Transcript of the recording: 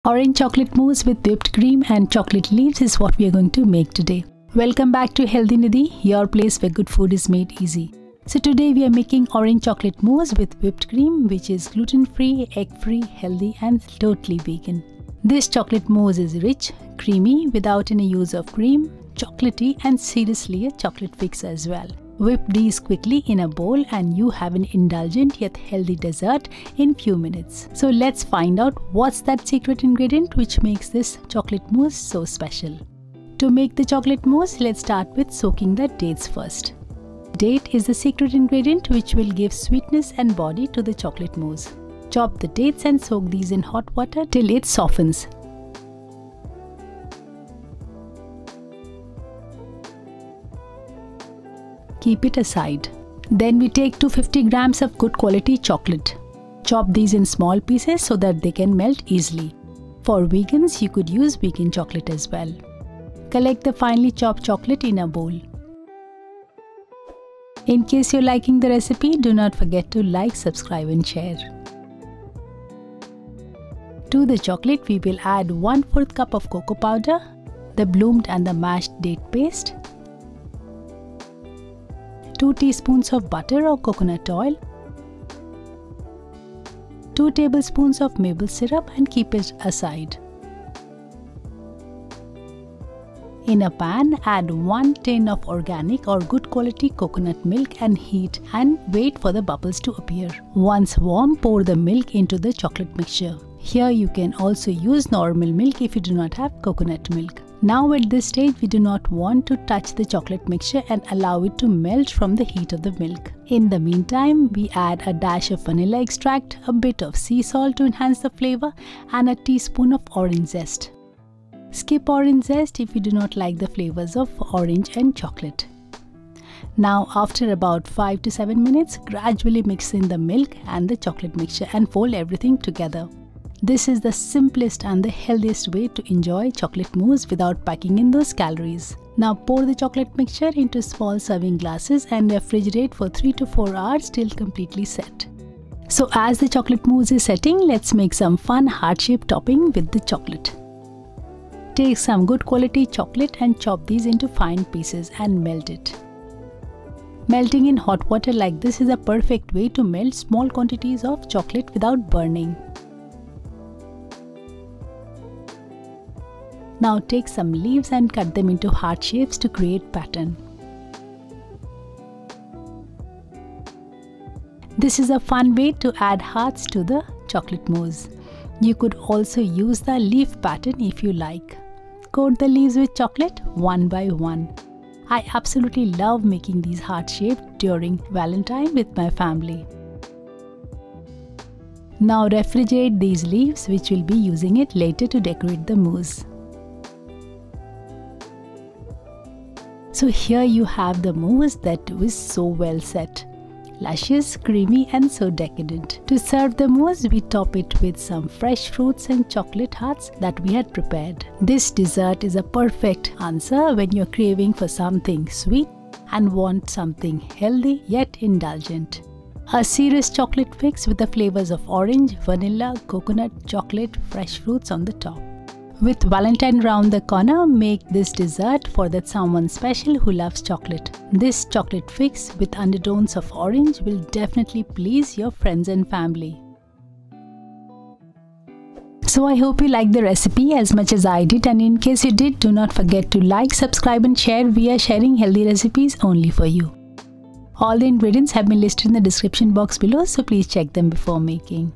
Orange chocolate mousse with whipped cream and chocolate leaves is what we are going to make today. Welcome back to healthynidhi, your place where good food is made easy. So today we are making orange chocolate mousse with whipped cream, which is gluten-free, egg-free, healthy and totally vegan. This chocolate mousse is rich, creamy without any use of cream, chocolatey and seriously a chocolate fix as well. Whip these quickly in a bowl and you have an indulgent yet healthy dessert in few minutes. So let's find out what's that secret ingredient which makes this chocolate mousse so special. To make the chocolate mousse, let's start with soaking the dates first. Date is the secret ingredient which will give sweetness and body to the chocolate mousse. Chop the dates and soak these in hot water till it softens. Keep it aside. Then we take 250 grams of good quality chocolate. Chop these in small pieces so that they can melt easily. For vegans, you could use vegan chocolate as well. Collect the finely chopped chocolate in a bowl. In case you're liking the recipe, do not forget to like, subscribe and share. To the chocolate, we will add 1/4 cup of cocoa powder, the bloomed and the mashed date paste, 2 teaspoons of butter or coconut oil, 2 tablespoons of maple syrup and keep it aside. In a pan, add 1 tin of organic or good quality coconut milk and heat and wait for the bubbles to appear. Once warm, pour the milk into the chocolate mixture. Here you can also use normal milk if you do not have coconut milk. Now at this stage, we do not want to touch the chocolate mixture and allow it to melt from the heat of the milk. In the meantime, we add a dash of vanilla extract, a bit of sea salt to enhance the flavor and a teaspoon of orange zest. Skip orange zest if you do not like the flavors of orange and chocolate. Now after about 5 to 7 minutes, gradually mix in the milk and the chocolate mixture and fold everything together. This is the simplest and the healthiest way to enjoy chocolate mousse without packing in those calories. Now pour the chocolate mixture into small serving glasses and refrigerate for 3 to 4 hours till completely set. So as the chocolate mousse is setting, let's make some fun heart-shaped topping with the chocolate. Take some good quality chocolate and chop these into fine pieces and melt it. Melting in hot water like this is a perfect way to melt small quantities of chocolate without burning. Now take some leaves and cut them into heart shapes to create pattern. This is a fun way to add hearts to the chocolate mousse. You could also use the leaf pattern if you like. Coat the leaves with chocolate one by one. I absolutely love making these heart shapes during Valentine with my family. Now refrigerate these leaves, which will be using it later to decorate the mousse. So here you have the mousse that was so well set. Luscious, creamy and so decadent. To serve the mousse, we top it with some fresh fruits and chocolate hearts that we had prepared. This dessert is a perfect answer when you're craving for something sweet and want something healthy yet indulgent. A serious chocolate fix with the flavors of orange, vanilla, coconut, chocolate, fresh fruits on the top. With Valentine round the corner, make this dessert for that someone special who loves chocolate. This chocolate fix with undertones of orange will definitely please your friends and family. So I hope you liked the recipe as much as I did, and in case you did, do not forget to like, subscribe and share. We are sharing healthy recipes only for you. All the ingredients have been listed in the description box below, so please check them before making.